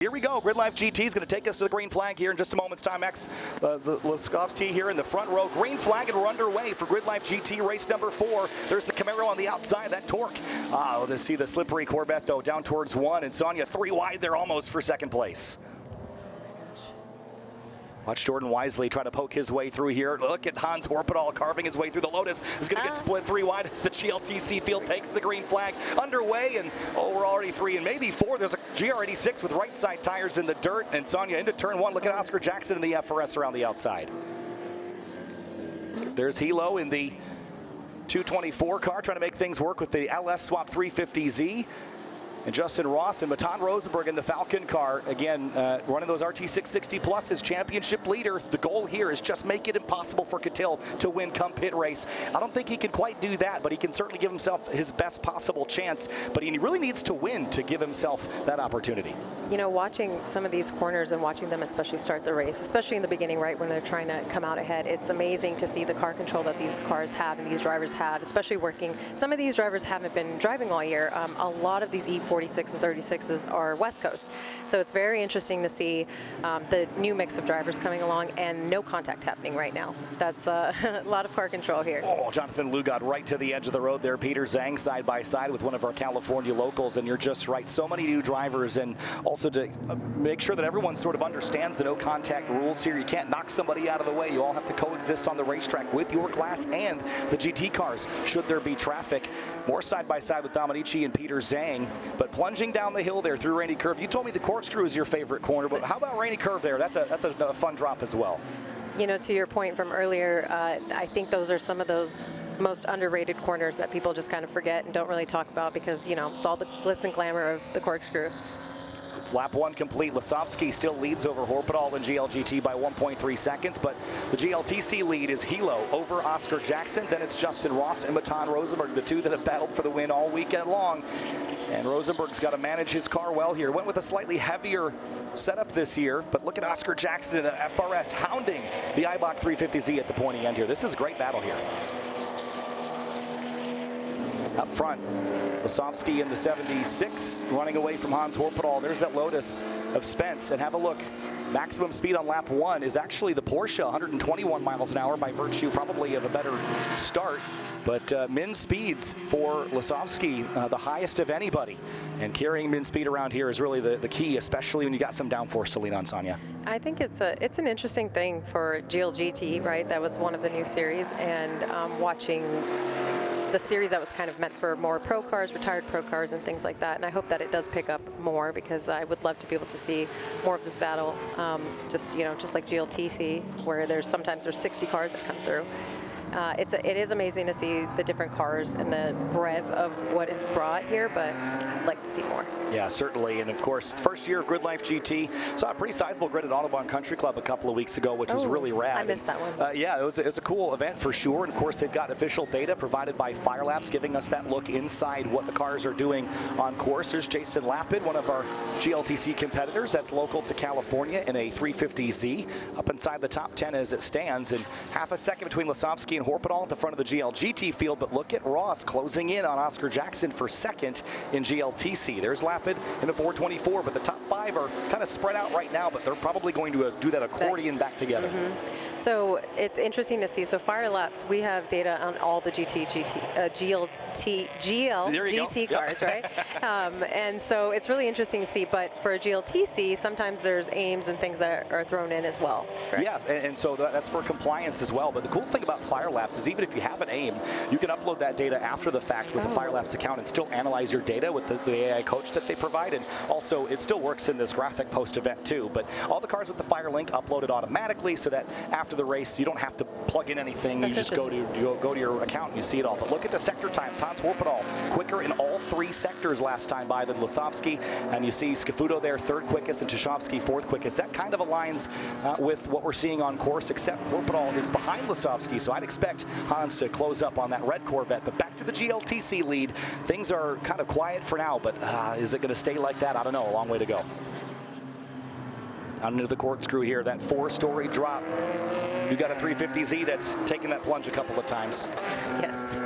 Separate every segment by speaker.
Speaker 1: Here we go. GRIDLIFE GT is going to take us to the green flag here in just a moment's time. Laskovsky here in the front row. Green flag, and we're underway for GRIDLIFE GT race number 4. There's the Camaro on the outside, that torque. Let's see the slippery Corvette, though, down towards 1. And Sonia 3 wide there almost for second place. Watch Jordan Wisely try to poke his way through here. Look at Hans Orpedal carving his way through. The Lotus is going to get split 3 wide as the GLTC field takes the green flag underway. And we're already 3 and maybe 4. There's a GR86 with right side tires in the dirt. And Sonia into turn 1. Look at Oscar Jackson in the FRS around the outside. There's Hilo in the 224 car trying to make things work with the LS Swap 350Z. And Justin Ross and Matan Rosenberg in the Falcon car, again, running those RT660 Plus as championship leader. The goal here is just make it impossible for Catil to win come pit race. I don't think he can quite do that, but he can certainly give himself his best possible chance. But he really needs to win to give himself that opportunity.
Speaker 2: You know, watching some of these corners and watching them especially start the race, especially in the beginning, right, when they're trying to come out ahead, it's amazing to see the car control that these cars have and these drivers have, especially working. Some of these drivers haven't been driving all year. A lot of these E46 and 36s are West Coast. So it's very interesting to see the new mix of drivers coming along and no contact happening right now. That's a lot of car control here.
Speaker 1: Oh, Jonathan Liu got right to the edge of the road there. Peter Zhang side by side with one of our California locals, and you're just right. So many new drivers, and also to make sure that everyone sort of understands the no contact rules here. You can't knock somebody out of the way. You all have to coexist on the racetrack with your class and the GT cars should there be traffic. More side by side with Dominici and Peter Zhang, but plunging down the hill there through Rainy Curve. You told me the corkscrew is your favorite corner, but how about Rainy Curve there? That's a fun drop as well.
Speaker 2: You know, to your point from earlier, I think those are some of those most underrated corners that people just kind of forget and don't really talk about because, you know, it's all the glitz and glamour of the corkscrew.
Speaker 1: Lap 1 complete. Laskovsky still leads over Horpedal and GLGT by 1.3 seconds, but the GLTC lead is Hilo over Oscar Jackson. Then it's Justin Ross and Matan Rosenberg, the two that have battled for the win all weekend long. And Rosenberg's got to manage his car well here. Went with a slightly heavier setup this year, but look at Oscar Jackson in the FRS hounding the Eibach 350Z at the pointy end here. This is a great battle here. Up front, Laskovsky in the 76, running away from Hans Horpedal. There's that Lotus of Spence, and have a look. Maximum speed on lap 1 is actually the Porsche, 121 miles an hour by virtue probably of a better start. But min speeds for Laskovsky, the highest of anybody. And carrying min speed around here is really the key, especially when you got some downforce to lean on, Sonia.
Speaker 2: I think it's an interesting thing for GLGT, right? That was one of the new series, and watching the series that was kind of meant for more pro cars, retired pro cars and things like that. And I hope that it does pick up more because I would love to be able to see more of this battle. Just like GLTC, where sometimes there's 60 cars that come through. It is amazing to see the different cars and the breadth of what is brought here, but I'd like to see more.
Speaker 1: Yeah, certainly. And of course, first year of GRIDLIFE GT. Saw a pretty sizable grid at Audubon Country Club a couple of weeks ago, which was really rad.
Speaker 2: I missed that one.
Speaker 1: Yeah, it was a cool event for sure. And of course, they've got official data provided by Firelapse, giving us that look inside what the cars are doing on course. There's Jason Lapid, one of our GLTC competitors that's local to California in a 350Z, up inside the top 10 as it stands. And half a second between Laskovsky and Horpedal at the front of the GLGT field, but look at Ross closing in on Oscar Jackson for second in GLTC. There's Lapid in the 424, but the top 5 are kind of spread out right now, but they're probably going to do that accordion back together.
Speaker 2: So it's interesting to see. So Firelapse, we have data on all the GLGT cars, right? And so it's really interesting to see, but for a GLTC, sometimes there's aims and things that are thrown in as well. Correct? Yeah,
Speaker 1: and so that's for compliance as well. But the cool thing about Firelapse is even if you have an aim, you can upload that data after the fact with the Firelapse account and still analyze your data with the AI coach that they provide. And also, it still works in this graphic post-event too. But all the cars with the Fire Link uploaded automatically so that after the race, you don't have to plug in anything. You just go to your account and you see it all. But look at the sector times. Hans Horpedal quicker in all 3 sectors last time by than Laskovsky. And you see Scafuto there, 3rd quickest, and Tuchovsky 4th quickest. That kind of aligns with what we're seeing on course, except Horpedal is behind Laskovsky. So I'd expect Hans to close up on that red Corvette. But back to the GLTC lead. Things are kind of quiet for now, but is it going to stay like that? I don't know. A long way to go. Down into the corkscrew here, that 4-story drop. You got a 350Z that's taken that plunge a couple of times.
Speaker 2: Yes.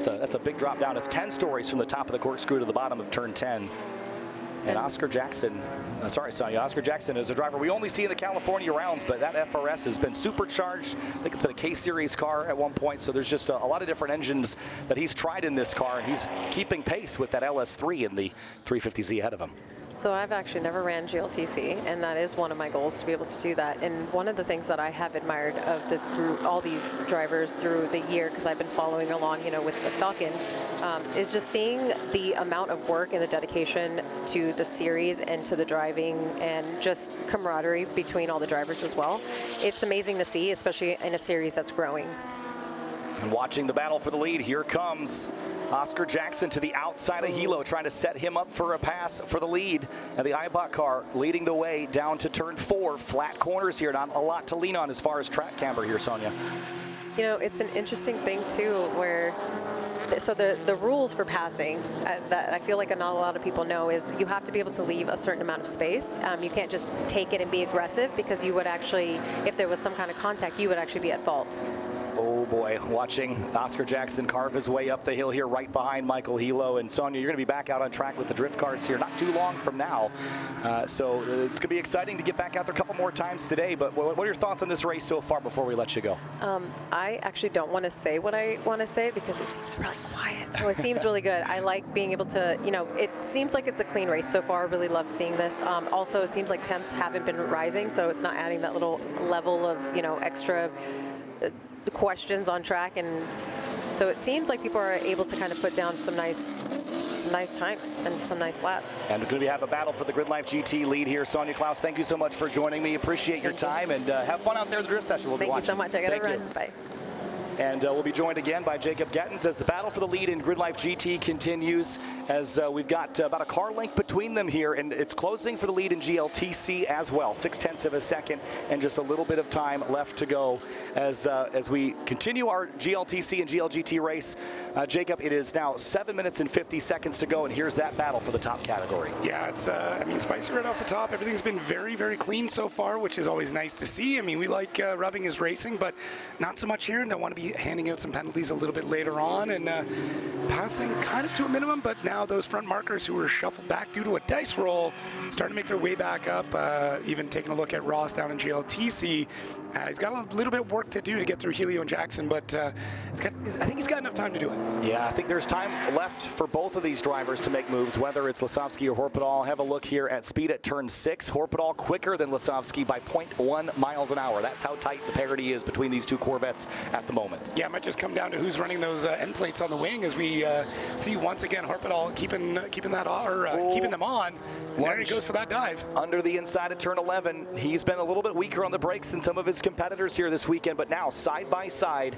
Speaker 1: That's a big drop down. It's 10 stories from the top of the corkscrew to the bottom of turn 10. And Oscar Jackson, sorry, Sonia, Oscar Jackson is a driver we only see in the California rounds, but that FRS has been supercharged. I think it's been a K-Series car at one point, so there's just a lot of different engines that he's tried in this car, and he's keeping pace with that LS3 in the 350Z ahead of him.
Speaker 2: So I've actually never ran GLTC, and that is one of my goals, to be able to do that. And one of the things that I have admired of this group, all these drivers through the year, because I've been following along, you know, with the Falcon, is just seeing the amount of work and the dedication to the series and to the driving and just camaraderie between all the drivers as well. It's amazing to see, especially in a series that's growing.
Speaker 1: And watching the battle for the lead, here comes Oscar Jackson to the outside of Hilo, trying to set him up for a pass for the lead. And the Eibach car leading the way down to turn 4. Flat corners here, not a lot to lean on as far as track camber here, Sonia.
Speaker 2: You know, it's an interesting thing too, where so the rules for passing that I feel like not a lot of people know is you have to be able to leave a certain amount of space. You can't just take it and be aggressive, because you would actually, if there was some kind of contact, you would actually be at fault.
Speaker 1: Oh boy, watching Oscar Jackson carve his way up the hill here right behind Michael Hilo. And Sonia, you're going to be back out on track with the drift cars here not too long from now. So it's going to be exciting to get back out there a couple more times today. But what are your thoughts on this race so far before we let you go?
Speaker 2: I actually don't want to say what I want to say, because it seems really quiet. So it seems really good. I like being able to, you know, it seems like it's a clean race so far. I really love seeing this. Also, it seems like temps haven't been rising, so it's not adding that little level of, you know, extra questions on track, and so it seems like people are able to kind of put down some nice times and some nice laps.
Speaker 1: And we're going to have a battle for the GRIDLIFE GT lead here. Sonia Klaus, thank you so much for joining me. Appreciate your time, and have fun out there in the drift session. We'll be watching.
Speaker 2: Thank you so much. I got to run. Bye.
Speaker 1: And we'll be joined again by Jacob Gettens as the battle for the lead in GRIDLIFE GT continues, as we've got about a car length between them here, and it's closing for the lead in GLTC as well. 0.6 of a second and just a little bit of time left to go as we continue our GLTC and GLGT race. Jacob, it is now 7 minutes and 50 seconds to go, and here's that battle for the top category.
Speaker 3: Yeah, it's, I mean, spicy right off the top. Everything's been very, very clean so far, which is always nice to see. I mean, we like rubbing his racing, but not so much here, and don't want to be handing out some penalties a little bit later on, and passing kind of to a minimum, but now those front markers who were shuffled back due to a dice roll starting to make their way back up. Even taking a look at Ross down in GLTC, he's got a little bit of work to do to get through Helio and Jackson, but I think he's got enough time to do it.
Speaker 1: Yeah, I think there's time left for both of these drivers to make moves, whether it's Lasovsky or Horpedal. Have a look here at speed at turn 6. Horpedal quicker than Lasovsky by 0.1 miles an hour. That's how tight the parity is between these two Corvettes at the moment.
Speaker 3: Yeah, it might just come down to who's running those end plates on the wing, as we see once again Horpedal keeping them on. And there he goes for that dive.
Speaker 1: Under the inside of turn 11. He's been a little bit weaker on the brakes than some of his competitors here this weekend, but now side by side,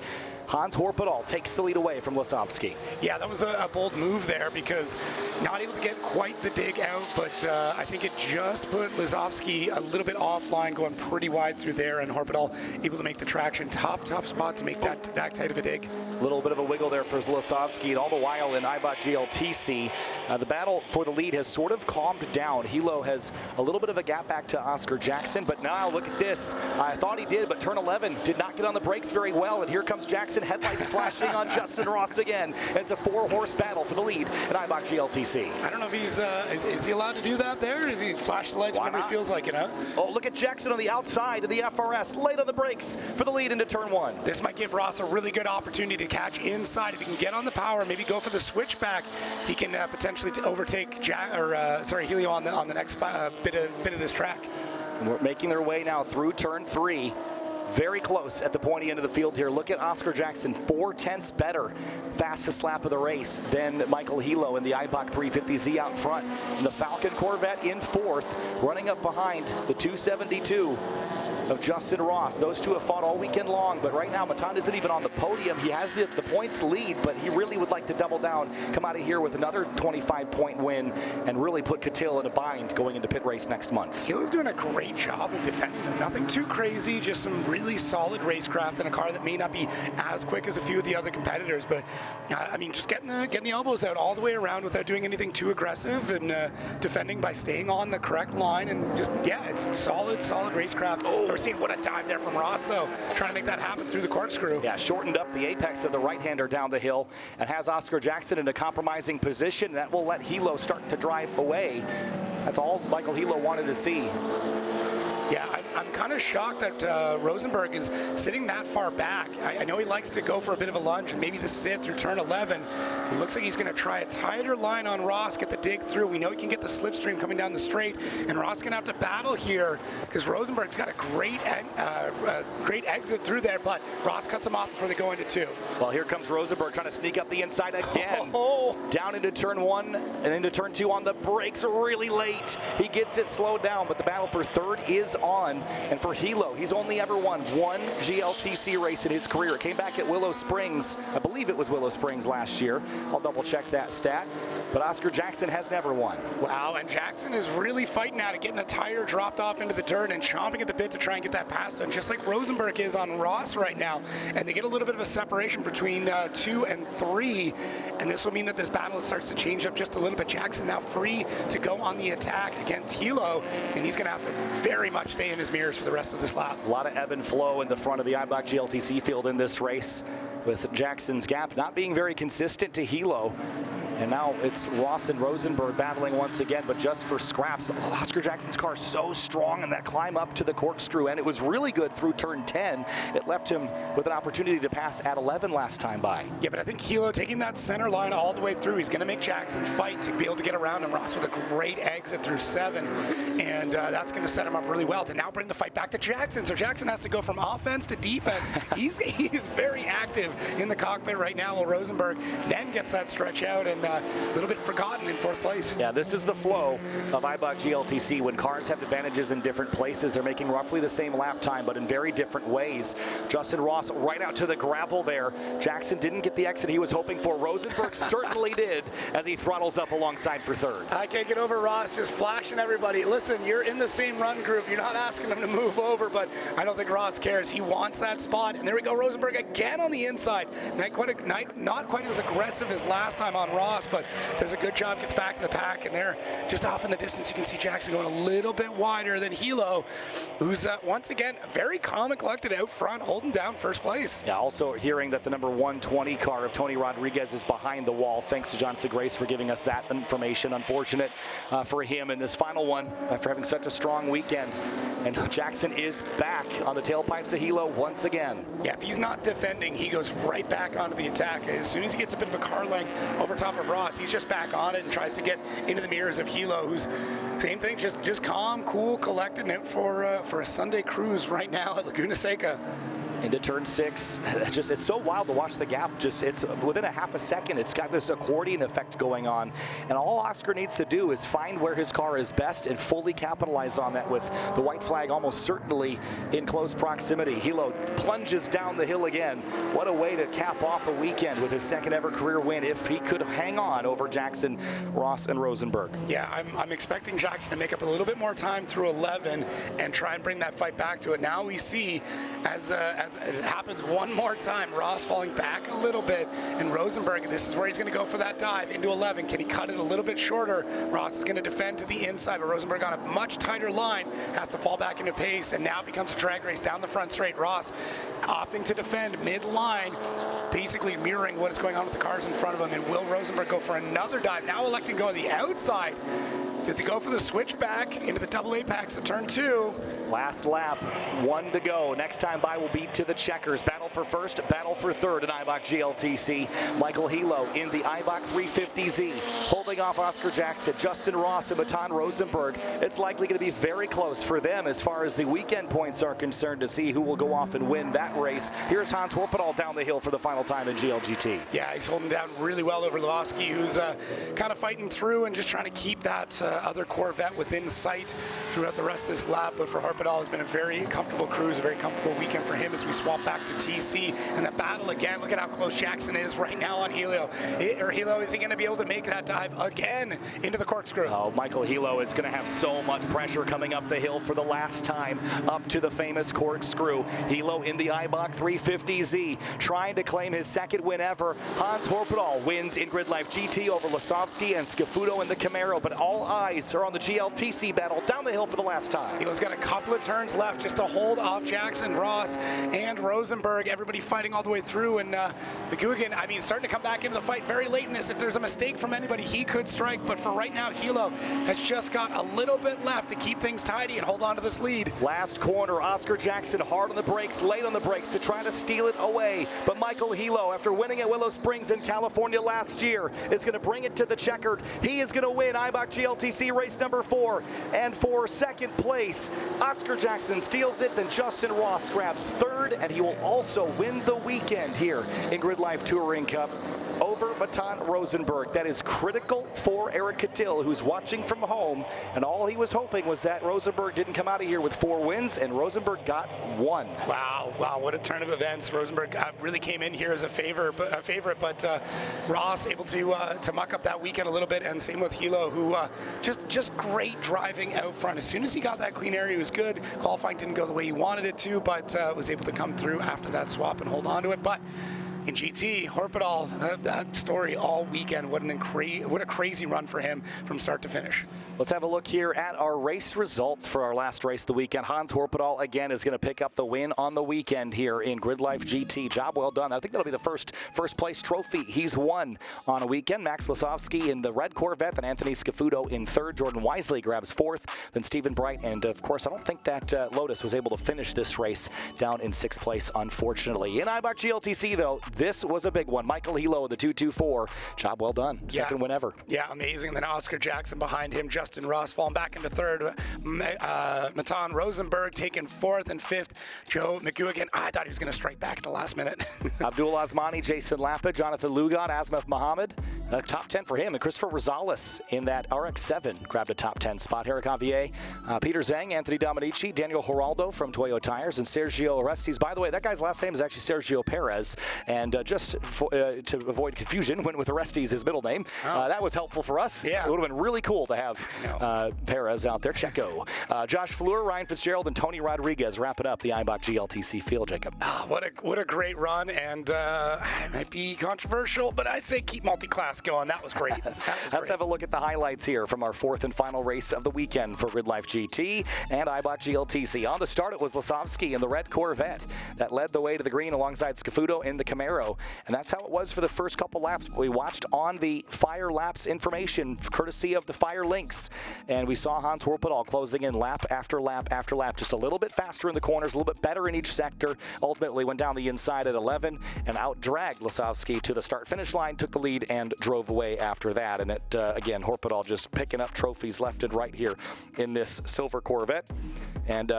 Speaker 1: Hans Horpedal takes the lead away from Lasovsky.
Speaker 3: Yeah, that was a bold move there, because not able to get quite the dig out, but I think it just put Lasovsky a little bit offline, going pretty wide through there, and Horpedal able to make the traction. Tough spot to make that tight of a dig.
Speaker 1: A little bit of a wiggle there for Lasovsky, and all the while in Eibach GLTC, the battle for the lead has sort of calmed down. Hilo has a little bit of a gap back to Oscar Jackson, but now look at this. I thought he did, but turn 11 did not get on the brakes very well, and here comes Jackson, headlights flashing on Justin Ross again. And it's a 4-horse battle for the lead in Eibach GLTC.
Speaker 3: I don't know if he's, is he allowed to do that there? Is he flash the lights whenever he feels like it, huh?
Speaker 1: Oh, look at Jackson on the outside of the FRS, late on the brakes for the lead into turn 1.
Speaker 3: This might give Ross a really good opportunity to catch inside. If he can get on the power, maybe go for the switchback, he can potentially overtake Helio on the next bit of this track.
Speaker 1: And we're making their way now through turn 3. Very close at the pointy end of the field here. Look at Oscar Jackson, 0.4 better, fastest lap of the race than Michael Hilo in the Eibach 350Z out front. And the Falcon Corvette in 4th, running up behind the 272 of Justin Ross. Those two have fought all weekend long, but right now Matan isn't even on the podium. He has the points lead, but he really would like to double down, come out of here with another 25-point win, and really put Catil in a bind going into pit race next month.
Speaker 3: Hilo's doing a great job of defending them. Nothing too crazy, just some really solid racecraft in a car that may not be as quick as a few of the other competitors, but I mean, just getting the elbows out all the way around without doing anything too aggressive, and defending by staying on the correct line, and just, yeah, it's solid racecraft. We're seeing what a dive there from Ross, though, trying to make that happen through the corkscrew.
Speaker 1: Yeah, shortened up the apex of the right-hander down the hill and has Oscar Jackson in a compromising position. That will let Hilo start to drive away That's all Michael Hilo wanted to see.
Speaker 3: Yeah, I'm kind of shocked that Rosenberg is sitting that far back. I know he likes to go for a bit of a lunge, and maybe this is it through turn 11. It looks like he's going to try a tighter line on Ross, get the dig through. We know he can get the slipstream coming down the straight, and Ross is going to have to battle here because Rosenberg's got a great exit through there, but Ross cuts him off before they go into 2.
Speaker 1: Well, here comes Rosenberg trying to sneak up the inside again. Down into turn 1 and into turn 2 on the brakes really late. He gets it slowed down, but the battle for third is on. And for Hilo, he's only ever won one GLTC race in his career. It came back at Willow Springs. I believe it was Willow Springs last year. I'll double check that stat. But Oscar Jackson has never won.
Speaker 3: Wow, and Jackson is really fighting at it, getting a tire dropped off into the dirt and chomping at the bit to try and get that pass done, just like Rosenberg is on Ross right now. And they get a little bit of a separation between 2 and 3, and this will mean that this battle starts to change up just a little bit. Jackson now free to go on the attack against Hilo, and he's going to have to very much stay in his mirrors for the rest of this lap.
Speaker 1: A lot of ebb and flow in the front of the Eibach GLTC field in this race, with Jackson's gap not being very consistent to Hilo. And now it's Ross and Rosenberg battling once again, but just for scraps. Oscar Jackson's car is so strong in that climb up to the corkscrew, and it was really good through turn 10. It left him with an opportunity to pass at 11 last time by.
Speaker 3: Yeah, but I think Hilo taking that center line all the way through, he's going to make Jackson fight to be able to get around him. Ross with a great exit through 7, and that's going to set him up really well to now bring the fight back to Jackson. So Jackson has to go from offense to defense. He's very active in the cockpit right now, while Rosenberg then gets that stretch out and a little bit forgotten in 4th place.
Speaker 1: Yeah, this is the flow of Eibach GLTC. When cars have advantages in different places, they're making roughly the same lap time, but in very different ways. Justin Ross right out to the gravel there. Jackson didn't get the exit he was hoping for. Rosenberg certainly did as he throttles up alongside for 3rd.
Speaker 3: I can't get over Ross just flashing everybody. Listen, you're in the same run group. You're not asking them to move over, but I don't think Ross cares. He wants that spot. And there we go, Rosenberg again on the inside. Not quite as aggressive as last time on Ross, but does a good job, gets back in the pack, and there, just off in the distance, you can see Jackson going a little bit wider than Hilo, who's once again very calm and collected out front, holding down 1st place.
Speaker 1: Yeah, also hearing that the number 120 car of Tony Rodriguez is behind the wall. Thanks to John Figrace for giving us that information. Unfortunate for him in this final one after having such a strong weekend. And Jackson is back on the tailpipes of Hilo once again.
Speaker 3: Yeah, if he's not defending, he goes right back onto the attack. As soon as he gets a bit of a car length over top of Ross, he's just back on it and tries to get into the mirrors of Hilo, who's same thing, just calm, cool, collected, and out for a Sunday cruise right now at Laguna Seca.
Speaker 1: Into turn 6. It's so wild to watch the gap. It's within a half a second. It's got this accordion effect going on, and all Oscar needs to do is find where his car is best and fully capitalize on that, with the white flag almost certainly in close proximity. Hilo plunges down the hill again. What a way to cap off a weekend with his 2nd ever career win, if he could hang on over Jackson, Ross, and Rosenberg.
Speaker 3: Yeah, I'm expecting Jackson to make up a little bit more time through 11 and try and bring that fight back to it. Now we see, as it happens one more time, Ross falling back a little bit, and Rosenberg, this is where he's going to go for that dive into 11. Can he cut it a little bit shorter? Ross is going to defend to the inside, but Rosenberg on a much tighter line has to fall back into pace, and now becomes a drag race down the front straight. Ross opting to defend mid-line, basically mirroring what is going on with the cars in front of him, and will Rosenberg go for another dive, now electing to go to the outside? Does he go for the switchback into the double apex of turn 2?
Speaker 1: Last lap, 1 to go. Next time by will be to the checkers. Battle for 1st, battle for 3rd in Eibach GLTC. Michael Hilo in the Eibach 350Z, holding off Oscar Jackson, Justin Ross, and Baton Rosenberg. It's likely going to be very close for them as far as the weekend points are concerned to see who will go off and win that race. Here's Hans Horpedal down the hill for the final time in GLGT.
Speaker 3: Yeah, he's holding down really well over Lewowski, who's kind of fighting through and just trying to keep that other Corvette within sight throughout the rest of this lap. But for Horpedal, it's been a very comfortable cruise, a very comfortable weekend for him as we swap back to TC. And the battle again, look at how close Jackson is right now on Hilo. Hilo, is he going to be able to make that dive again into the corkscrew?
Speaker 1: Oh, Michael Hilo is going to have so much pressure coming up the hill for the last time up to the famous corkscrew. Hilo in the Eibach 350Z, trying to claim his 2nd win ever. Hans Horpedal wins in GRIDLIFE GT over Lasovsky and Scafuto in the Camaro, but all eyes are on the GLTC battle down the hill for the last time.
Speaker 3: Hilo's got a couple of turns left just to hold off Jackson, Ross, and Rosenberg. Everybody fighting all the way through, and McGuigan, I mean, starting to come back into the fight very late in this. If there's a mistake from anybody, he could strike, but for right now, Hilo has just got a little bit left to keep things tidy and hold on to this lead.
Speaker 1: Last corner, Oscar Jackson hard on the brakes, late on the brakes to try to steal it away. But Michael Hilo, after winning at Willow Springs in California last year, is going to bring it to the checkered. He is going to win Eibach GLTC race number 4. And for second place, Oscar Jackson steals it, then Justin Ross grabs third, and he will also win the weekend here in GRIDLIFE Touring Cup over Matan Rosenberg. That is critical for Eric Catil, who's watching from home, and all he was hoping was that Rosenberg didn't come out of here with 4 wins, and Rosenberg got 1.
Speaker 3: Wow, what a turn of events. Rosenberg really came in here as a favorite, but Ross able to muck up that weekend a little bit, and same with Hilo, who just great driving out front. As soon as he got that clean area, he was good. Qualifying didn't go the way he wanted it to, but was able to come through after that swap and hold on to it. But in GT, Horpedal, that story all weekend. What a crazy run for him from start to finish.
Speaker 1: Let's have a look here at our race results for our last race of the weekend. Hans Horpedal again is going to pick up the win on the weekend here in GRIDLIFE GT. Job well done. I think that'll be the first place trophy he's won on a weekend. Max Lasovsky in the red Corvette, then Anthony Scafuto in third. Jordan Wisely grabs fourth, then Stephen Bright, and of course I don't think that Lotus was able to finish this race down in 6th place, unfortunately. In Eibach GLTC though, this was a big one. Michael Hilo, the 224. Job well done. Second win ever.
Speaker 3: Yeah, amazing. Then Oscar Jackson behind him. Justin Ross falling back into third. Matan Rosenberg taking 4th and 5th. Joe McGuigan, I thought he was going to strike back at the last minute.
Speaker 1: Abdul Osmani, Jason Lappa, Jonathan Lugan, Asmaf Mohammed. Top 10 for him. And Christopher Rosales in that RX-7 grabbed a top 10 spot. Eric Avier, Peter Zhang, Anthony Dominici, Daniel Geraldo from Toyo Tires, and Sergio Orestes. By the way, that guy's last name is actually Sergio Perez. And just to avoid confusion, went with Orestes, his middle name. That was helpful for us.
Speaker 3: Yeah.
Speaker 1: It would have been really cool to have Perez out there. Checo. Josh Fleur, Ryan Fitzgerald, and Tony Rodriguez wrapping up the Eibach GLTC field, Jacob.
Speaker 3: What a great run, and it might be controversial, but I say keep multi-class going. That was great.
Speaker 1: Let's have a look at the highlights here from our 4th and final race of the weekend for GRIDLIFE GT and Eibach GLTC. On the start, it was Lasovsky in the red Corvette that led the way to the green alongside Scafuto in the Camaro. And that's how it was for the first couple laps. We watched on the Fire Laps information, courtesy of the Fire Links. And we saw Hans Horpedal closing in lap after lap after lap, just a little bit faster in the corners, a little bit better in each sector. Ultimately went down the inside at 11 and out-dragged Lasovsky to the start-finish line, took the lead, and drove away after that. And again, Horpedal just picking up trophies left and right here in this silver Corvette. And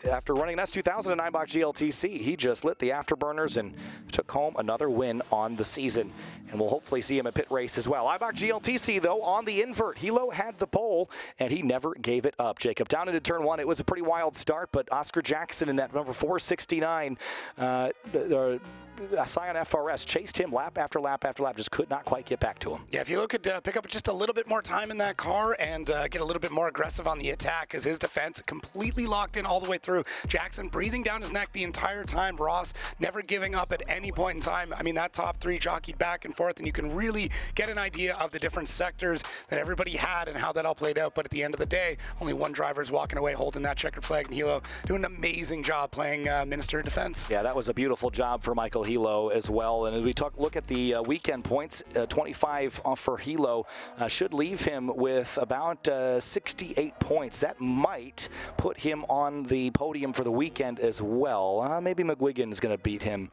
Speaker 1: after running an S2000 in Eibach GLTC, he just lit the afterburners and took home another win on the season. And we'll hopefully see him at pit race as well. Eibach GLTC, though, on the invert. Hilo had the pole, and he never gave it up, Jacob. Down into turn 1, it was a pretty wild start, but Oscar Jackson in that number 469 Scion FRS chased him lap after lap after lap, just could not quite get back to him.
Speaker 3: Yeah, if you look at pick up just a little bit more time in that car and get a little bit more aggressive on the attack, because his defense completely locked in all the way through. Jackson breathing down his neck the entire time. Ross never giving up at any point in time. I mean, that top 3 jockeyed back and forth, and you can really get an idea of the different sectors that everybody had and how that all played out. But at the end of the day, only one driver is walking away holding that checkered flag, and Hilo doing an amazing job playing Minister of Defense.
Speaker 1: Yeah, that was a beautiful job for Michael Hilo as well. And as we look at the weekend points, 25 for Hilo should leave him with about 68 points. That might put him on the podium for the weekend as well. Maybe McGuigan is going to beat him.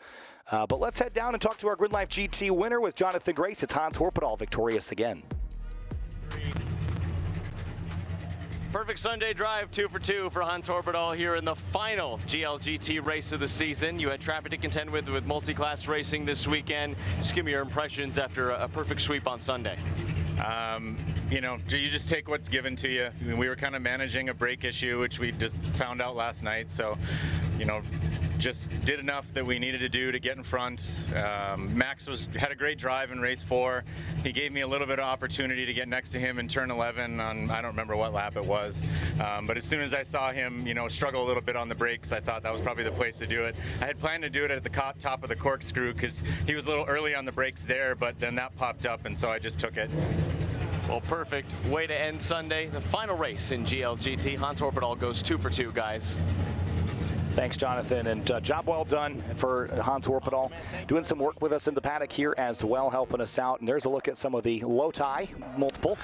Speaker 1: But let's head down and talk to our GRIDLIFE GT winner with Jonathan Grace. It's Hans Horpedal victorious again.
Speaker 4: Perfect Sunday drive, 2 for 2 for Hans Horpedal here in the final GLGT race of the season. You had traffic to contend with multi-class racing this weekend. Just give me your impressions after a perfect sweep on Sunday.
Speaker 5: You know, you just take what's given to you. I mean, we were kind of managing a brake issue, which we just found out last night. So, you know, just did enough that we needed to do to get in front. Max had a great drive in race 4. He gave me a little bit of opportunity to get next to him in turn 11 on, I don't remember what lap it was. But as soon as I saw him, you know, struggle a little bit on the brakes, I thought that was probably the place to do it. I had planned to do it at the top of the corkscrew because he was a little early on the brakes there, but then that popped up, and so I just took it.
Speaker 4: Well, perfect way to end Sunday. The final race in GLGT. Hans Horpedal goes 2 for 2, guys.
Speaker 1: Thanks, Jonathan, and job well done for Hans Orpedal, doing some work with us in the paddock here as well, helping us out. And there's a look at some of the Lotai multiple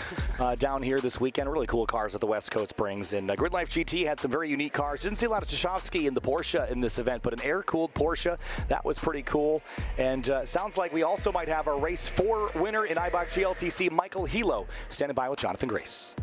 Speaker 1: down here this weekend. Really cool cars that the West Coast brings. And GridLife GT had some very unique cars. Didn't see a lot of Tuchovsky in the Porsche in this event, but an air-cooled Porsche, that was pretty cool. And sounds like we also might have our race 4 winner in Eibach GLTC, Michael Hilo, standing by with Jonathan Grace.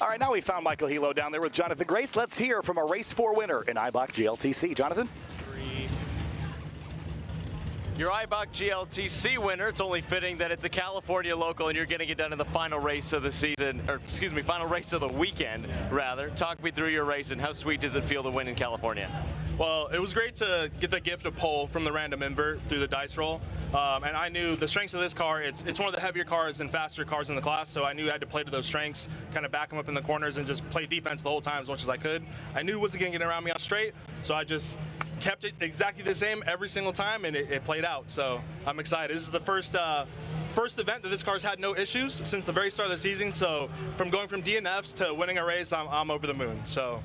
Speaker 1: All right, now we found Michael Hilo down there with Jonathan Grace. Let's hear from a race 4 winner in Eibach GLTC. Jonathan?
Speaker 4: Your Eibach GLTC winner. It's only fitting that it's a California local and you're getting it done in the final race of the season, or excuse me, final race of the weekend, rather. Talk me through your race and how sweet does it feel to win in California?
Speaker 6: Well, it was great to get the gift of pole from the random invert through the dice roll. And I knew the strengths of this car, it's one of the heavier cars and faster cars in the class, so I knew I had to play to those strengths, kind of back them up in the corners and just play defense the whole time as much as I could. I knew it wasn't going to get around me on straight, so I just kept it exactly the same every single time, and it played out. So I'm excited. This is the first event that this car's had no issues since the very start of the season, so from going from DNFs to winning a race, I'm over the moon. So.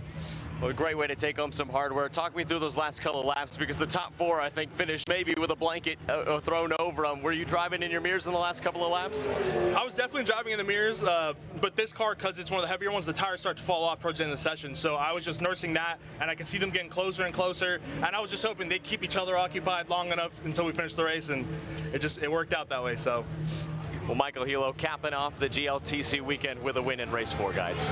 Speaker 4: Well, a great way to take home some hardware. Talk me through those last couple of laps, because the top 4, I think, finished maybe with a blanket thrown over them. Were you driving in your mirrors in the last couple of laps?
Speaker 6: I was definitely driving in the mirrors, but this car, because it's one of the heavier ones, the tires start to fall off towards the end of the session. So I was just nursing that, and I could see them getting closer and closer. And I was just hoping they'd keep each other occupied long enough until we finished the race, and it worked out that way. So.
Speaker 4: Well, Michael Hilo capping off the GLTC weekend with a win in race 4, guys.